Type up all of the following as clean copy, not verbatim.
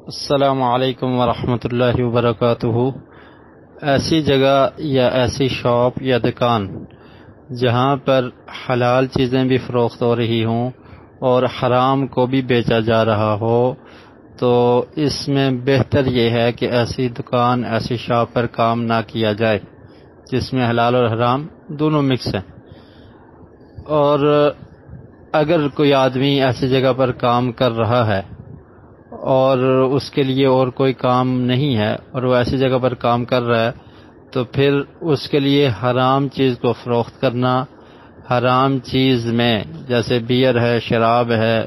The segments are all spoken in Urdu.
السلام علیکم ورحمۃ اللہ وبرکاتہ۔ ایسی جگہ یا ایسی شاپ یا دکان جہاں پر حلال چیزیں بھی فروخت ہو رہی ہوں اور حرام کو بھی بیچا جا رہا ہو، تو اس میں بہتر یہ ہے کہ ایسی دکان ایسی شاپ پر کام نہ کیا جائے جس میں حلال اور حرام دونوں مکس ہیں۔ اور اگر کوئی آدمی ایسی جگہ پر کام کر رہا ہے اور اس کے لیے اور کوئی کام نہیں ہے اور وہ ایسی جگہ پر کام کر رہا ہے، تو پھر اس کے لیے حرام چیز کو فروخت کرنا، حرام چیز میں جیسے بیئر ہے، شراب ہے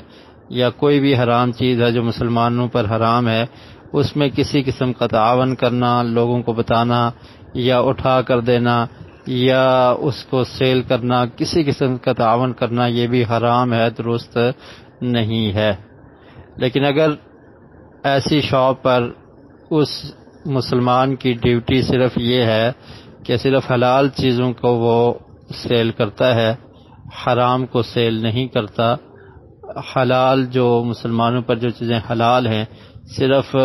یا کوئی بھی حرام چیز ہے جو مسلمانوں پر حرام ہے، اس میں کسی قسم کا تعاون کرنا، لوگوں کو بتانا یا اٹھا کر دینا یا اس کو سیل کرنا، کسی قسم کا تعاون کرنا، یہ بھی حرام ہے، درست نہیں ہے۔ لیکن اگر ایسی شاپ پر اس مسلمان کی ڈیوٹی صرف یہ ہے کہ صرف حلال چیزوں کو وہ سیل کرتا ہے، حرام کو سیل نہیں کرتا، حلال جو مسلمانوں پر جو چیزیں حلال ہیں صرف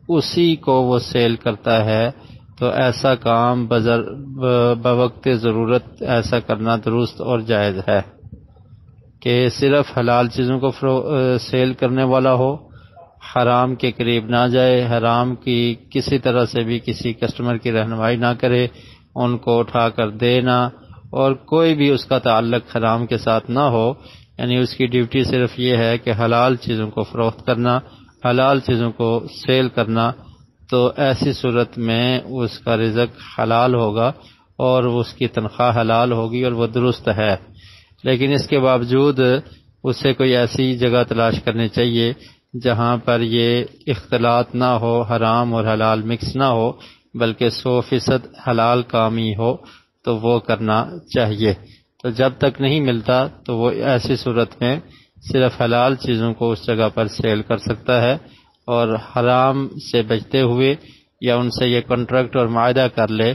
اسی کو وہ سیل کرتا ہے، تو ایسا کام بوقت ضرورت ایسا کرنا درست اور جائز ہے کہ صرف حلال چیزوں کو سیل کرنے والا ہو، حرام کے قریب نہ جائے، حرام کی کسی طرح سے بھی کسی کسٹمر کی رہنمائی نہ کرے، ان کو اٹھا کر دینا، اور کوئی بھی اس کا تعلق حرام کے ساتھ نہ ہو، یعنی اس کی ڈیوٹی صرف یہ ہے کہ حلال چیزوں کو فروخت کرنا، حلال چیزوں کو سیل کرنا، تو ایسی صورت میں اس کا رزق حلال ہوگا اور اس کی تنخواہ حلال ہوگی اور وہ درست ہے۔ لیکن اس کے باوجود اسے کوئی ایسی جگہ تلاش کرنی چاہیے جہاں پر یہ اختلاط نہ ہو، حرام اور حلال مکس نہ ہو، بلکہ 100% حلال کام ہی ہو، تو وہ کرنا چاہیے۔ تو جب تک نہیں ملتا تو وہ ایسی صورت میں صرف حلال چیزوں کو اس جگہ پر سیل کر سکتا ہے، اور حرام سے بچتے ہوئے یا ان سے یہ کانٹریکٹ اور معاہدہ کر لے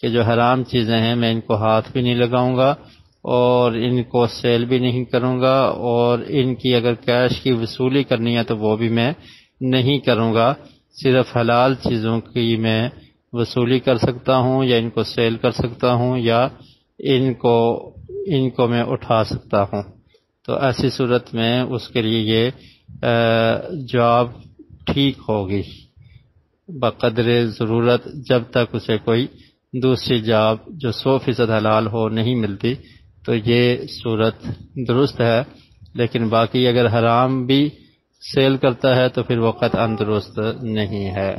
کہ جو حرام چیزیں ہیں میں ان کو ہاتھ بھی نہیں لگاؤں گا اور ان کو سیل بھی نہیں کروں گا، اور ان کی اگر کیش کی وصولی کرنی ہے تو وہ بھی میں نہیں کروں گا، صرف حلال چیزوں کی میں وصولی کر سکتا ہوں یا ان کو سیل کر سکتا ہوں یا ان کو میں اٹھا سکتا ہوں۔ تو ایسی صورت میں اس کے لیے یہ جاب ٹھیک ہوگی بقدر ضرورت، جب تک اسے کوئی دوسری جاب جو 100% حلال ہو نہیں ملتی، تو یہ صورت درست ہے۔ لیکن باقی اگر حرام بھی سیل کرتا ہے تو پھر وہ قطعاً درست نہیں ہے۔